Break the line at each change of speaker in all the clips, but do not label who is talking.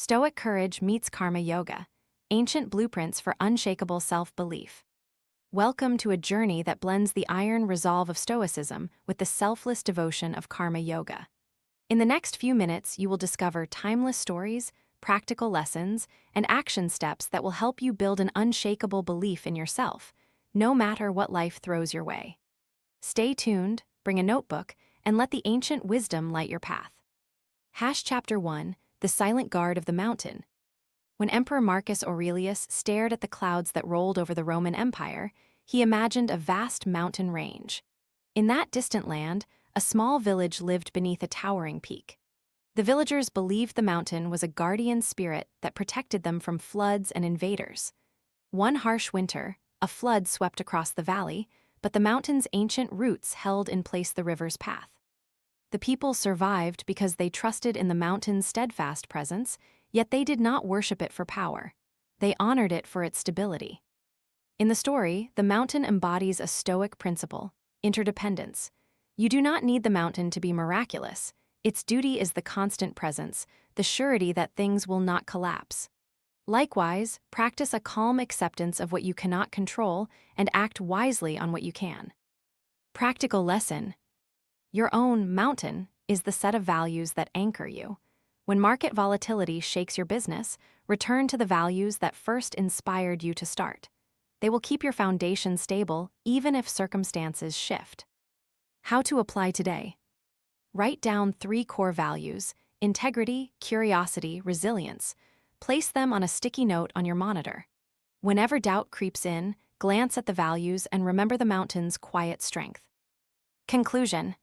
Stoic Courage Meets Karma Yoga, Ancient Blueprints for Unshakable Self-Belief. Welcome to a journey that blends the iron resolve of Stoicism with the selfless devotion of Karma Yoga. In the next few minutes, you will discover timeless stories, practical lessons, and action steps that will help you build an unshakable belief in yourself, no matter what life throws your way. Stay tuned, bring a notebook, and let the ancient wisdom light your path. Chapter 1, The Silent Guard of the Mountain. When Emperor Marcus Aurelius stared at the clouds that rolled over the Roman Empire, he imagined a vast mountain range. In that distant land, a small village lived beneath a towering peak. The villagers believed the mountain was a guardian spirit that protected them from floods and invaders. One harsh winter, a flood swept across the valley, but the mountain's ancient roots held in place the river's path. The people survived because they trusted in the mountain's steadfast presence, yet they did not worship it for power. They honored it for its stability. In the story, the mountain embodies a Stoic principle: interdependence. You do not need the mountain to be miraculous. Its duty is the constant presence, the surety that things will not collapse. Likewise, practice a calm acceptance of what you cannot control and act wisely on what you can. Practical lesson: your own mountain is the set of values that anchor you. When market volatility shakes your business, return to the values that first inspired you to start. They will keep your foundation stable even if circumstances shift. How to apply today. Write down 3 core values: integrity, curiosity, resilience. Place them on a sticky note on your monitor. Whenever doubt creeps in, glance at the values and remember the mountain's quiet strength. Conclusion: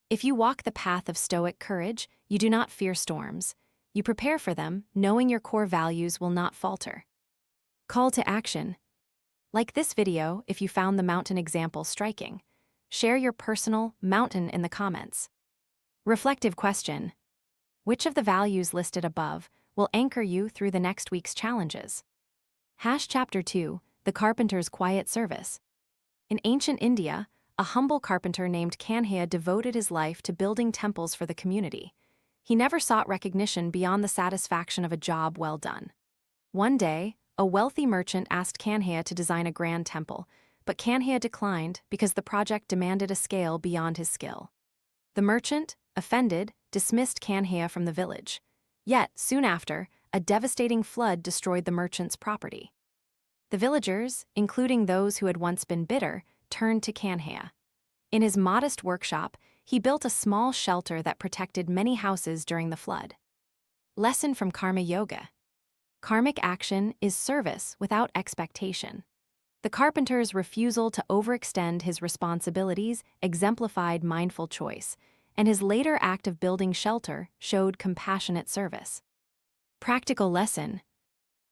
if you walk the path of Stoic courage, you do not fear storms. You prepare for them, knowing your core values will not falter. Call to action. Like this video if you found the mountain example striking. Share your personal mountain in the comments. Reflective question: which of the values listed above will anchor you through the next week's challenges? Chapter 2, The Carpenter's Quiet Service. In ancient India, a humble carpenter named Kanhaya devoted his life to building temples for the community. He never sought recognition beyond the satisfaction of a job well done. One day, a wealthy merchant asked Kanhaya to design a grand temple, but Kanhaya declined because the project demanded a scale beyond his skill. The merchant, offended, dismissed Kanhaya from the village. Yet, soon after, a devastating flood destroyed the merchant's property. The villagers, including those who had once been bitter, turned to Kanhaya. In his modest workshop, he built a small shelter that protected many houses during the flood. Lesson from Karma Yoga. Karmic action is service without expectation. The carpenter's refusal to overextend his responsibilities exemplified mindful choice, and his later act of building shelter showed compassionate service. Practical lesson: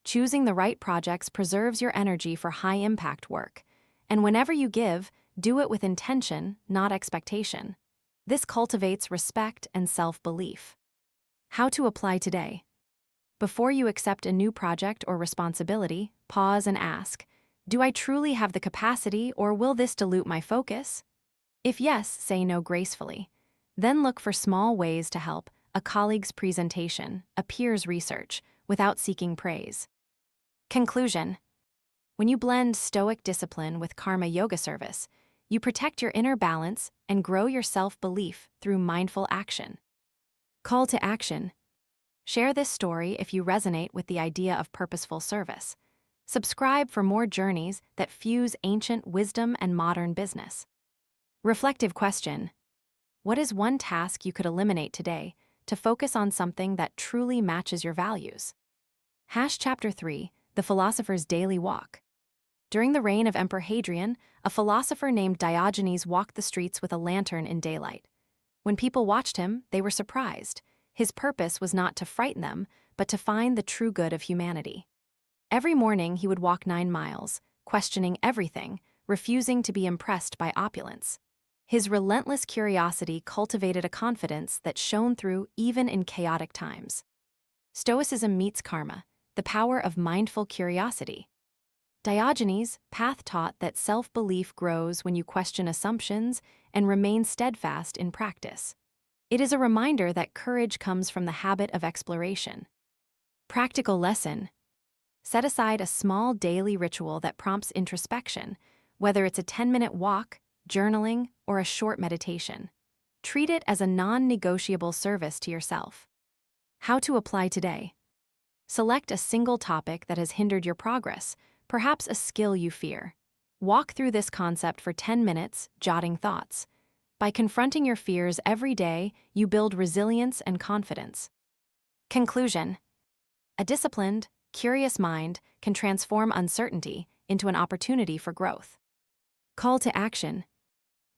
choosing the right projects preserves your energy for high-impact work, and whenever you give, do it with intention, not expectation. This cultivates respect and self-belief. How to apply today. Before you accept a new project or responsibility, pause and ask, do I truly have the capacity, or will this dilute my focus? If yes, say no gracefully. Then look for small ways to help: a colleague's presentation, a peer's research, without seeking praise. Conclusion: when you blend Stoic discipline with Karma Yoga service, you protect your inner balance and grow your self-belief through mindful action. Call to action. Share this story if you resonate with the idea of purposeful service. Subscribe for more journeys that fuse ancient wisdom and modern business. Reflective question: what is one task you could eliminate today to focus on something that truly matches your values? Chapter 3, The Philosopher's Daily Walk. During the reign of Emperor Hadrian, a philosopher named Diogenes walked the streets with a lantern in daylight. When people watched him, they were surprised. His purpose was not to frighten them, but to find the true good of humanity. Every morning he would walk 9 miles, questioning everything, refusing to be impressed by opulence. His relentless curiosity cultivated a confidence that shone through even in chaotic times. Stoicism meets Karma, the power of mindful curiosity. Diogenes' path taught that self-belief grows when you question assumptions and remain steadfast in practice. It is a reminder that courage comes from the habit of exploration. Practical lesson. Set aside a small daily ritual that prompts introspection, whether it's a 10-minute walk, journaling, or a short meditation. Treat it as a non-negotiable service to yourself. How to apply today. Select a single topic that has hindered your progress, perhaps a skill you fear. Walk through this concept for 10 minutes, jotting thoughts. By confronting your fears every day, you build resilience and confidence. Conclusion. A disciplined, curious mind can transform uncertainty into an opportunity for growth. Call to action.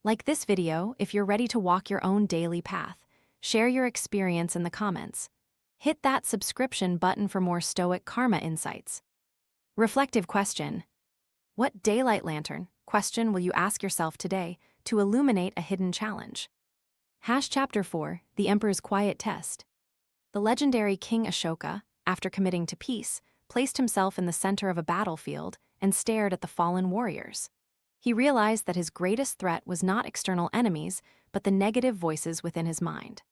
Like this video if you're ready to walk your own daily path. Share your experience in the comments. Hit that subscription button for more Stoic Karma insights. Reflective question. What daylight lantern question will you ask yourself today to illuminate a hidden challenge? Chapter 4, The Emperor's Quiet Test. The legendary King Ashoka, after committing to peace, placed himself in the center of a battlefield and stared at the fallen warriors. He realized that his greatest threat was not external enemies, but the negative voices within his mind.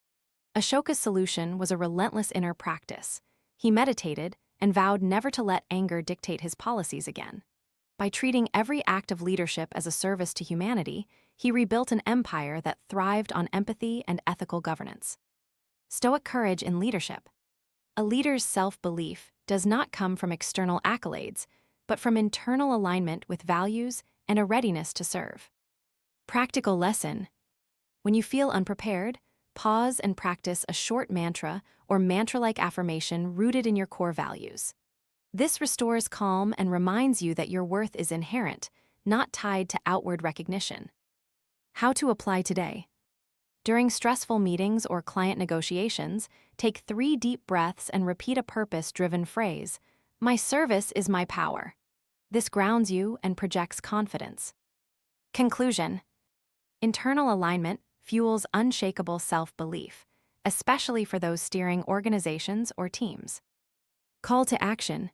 Ashoka's solution was a relentless inner practice. He meditated and vowed never to let anger dictate his policies again. By treating every act of leadership as a service to humanity, he rebuilt an empire that thrived on empathy and ethical governance. Stoic courage in leadership. A leader's self-belief does not come from external accolades, but from internal alignment with values and a readiness to serve. Practical lesson. When you feel unprepared, pause and practice a short mantra or mantra-like affirmation rooted in your core values. This restores calm and reminds you that your worth is inherent, not tied to outward recognition. How to apply today. During stressful meetings or client negotiations, take 3 deep breaths and repeat a purpose-driven phrase, "My service is my power." This grounds you and projects confidence. Conclusion. Internal alignment fuels unshakable self-belief, especially for those steering organizations or teams. Call to action.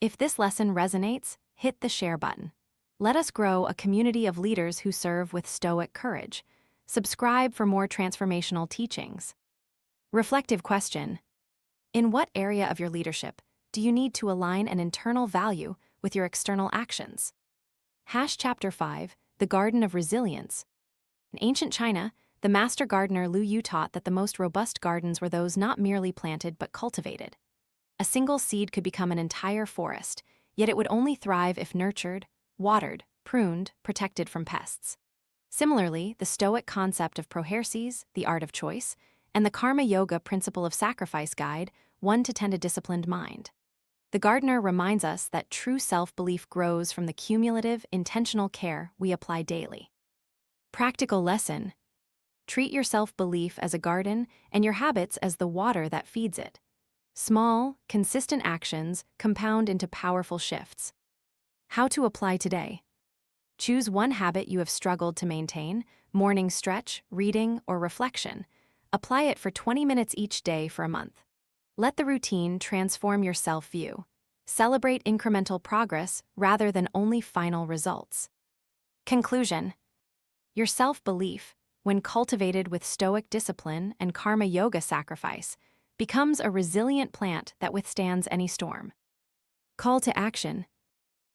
If this lesson resonates, hit the share button. Let us grow a community of leaders who serve with stoic courage. Subscribe for more transformational teachings. Reflective question. In what area of your leadership do you need to align an internal value with your external actions? Chapter 5, The Garden of Resilience. In ancient China, the master gardener Lu Yu taught that the most robust gardens were those not merely planted but cultivated. A single seed could become an entire forest, yet it would only thrive if nurtured, watered, pruned, protected from pests. Similarly, the Stoic concept of proherses, the art of choice, and the Karma Yoga principle of sacrifice guide one to tend a disciplined mind. The gardener reminds us that true self-belief grows from the cumulative, intentional care we apply daily. Practical lesson. Treat your self-belief as a garden and your habits as the water that feeds it. Small, consistent actions compound into powerful shifts. How to apply today. Choose one habit you have struggled to maintain, morning stretch, reading, or reflection. Apply it for 20 minutes each day for a month. Let the routine transform your self-view. Celebrate incremental progress rather than only final results. Conclusion. Your self-belief, when cultivated with Stoic discipline and Karma Yoga sacrifice, becomes a resilient plant that withstands any storm. Call to action.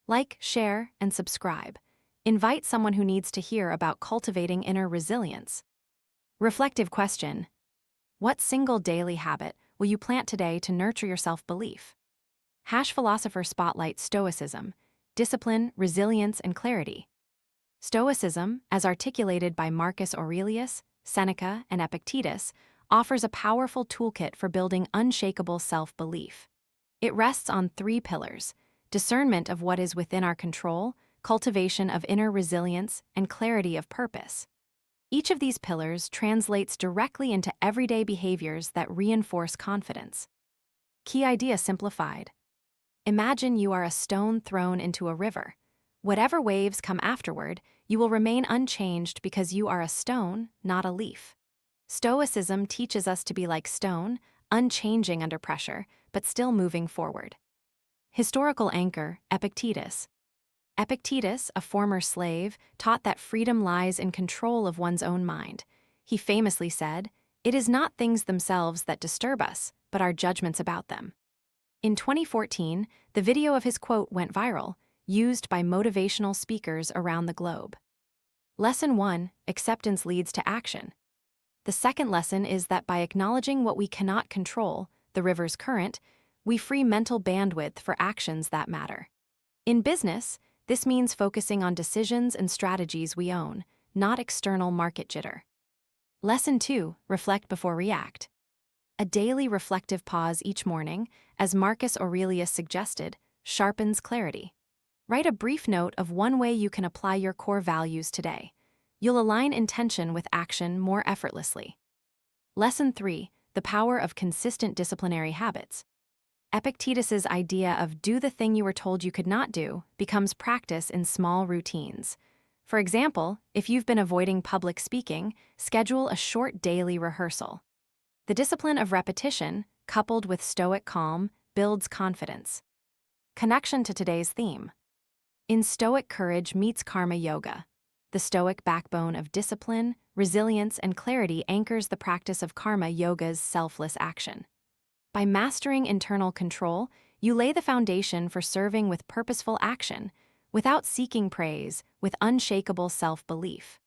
Like, share, and subscribe. Invite someone who needs to hear about cultivating inner resilience. Reflective question. What single daily habit will you plant today to nurture your self-belief? Philosopher spotlight Stoicism, discipline, resilience, and clarity. Stoicism, as articulated by Marcus Aurelius, Seneca, and Epictetus, offers a powerful toolkit for building unshakable self-belief. It rests on 3 pillars: discernment of what is within our control, cultivation of inner resilience, and clarity of purpose. Each of these pillars translates directly into everyday behaviors that reinforce confidence. Key idea simplified. Imagine you are a stone thrown into a river. Whatever waves come afterward, you will remain unchanged because you are a stone, not a leaf. Stoicism teaches us to be like stone, unchanging under pressure, but still moving forward. Historical anchor, Epictetus. Epictetus, a former slave, taught that freedom lies in control of one's own mind. He famously said, "It is not things themselves that disturb us, but our judgments about them." In 2014, the video of his quote went viral, used by motivational speakers around the globe. Lesson 1: Acceptance leads to action. The second lesson is that by acknowledging what we cannot control, the river's current, we free mental bandwidth for actions that matter. In business, this means focusing on decisions and strategies we own, not external market jitter. Lesson 2: Reflect before react. A daily reflective pause each morning, as Marcus Aurelius suggested, sharpens clarity. Write a brief note of one way you can apply your core values today. You'll align intention with action more effortlessly. Lesson 3: The power of consistent disciplinary habits. Epictetus's idea of do the thing you were told you could not do becomes practice in small routines. For example, if you've been avoiding public speaking, schedule a short daily rehearsal. The discipline of repetition, coupled with Stoic calm, builds confidence. Connection to today's theme. In Stoic Courage Meets Karma Yoga, the Stoic backbone of discipline, resilience, and clarity anchors the practice of Karma Yoga's selfless action. By mastering internal control, you lay the foundation for serving with purposeful action, without seeking praise, with unshakable self-belief.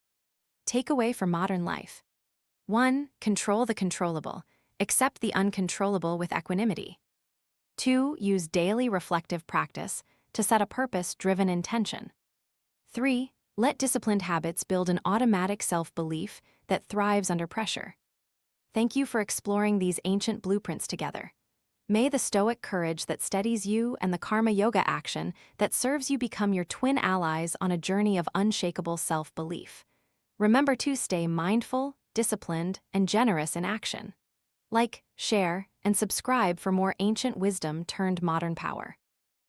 Takeaway for modern life. 1. Control the controllable. Accept the uncontrollable with equanimity. 2. Use daily reflective practice to set a purpose-driven intention. 3. Let disciplined habits build an automatic self-belief that thrives under pressure. Thank you for exploring these ancient blueprints together. May the Stoic courage that steadies you and the Karma Yoga action that serves you become your twin allies on a journey of unshakable self-belief. Remember to stay mindful, disciplined, and generous in action. Like, share, and subscribe for more ancient wisdom turned modern power.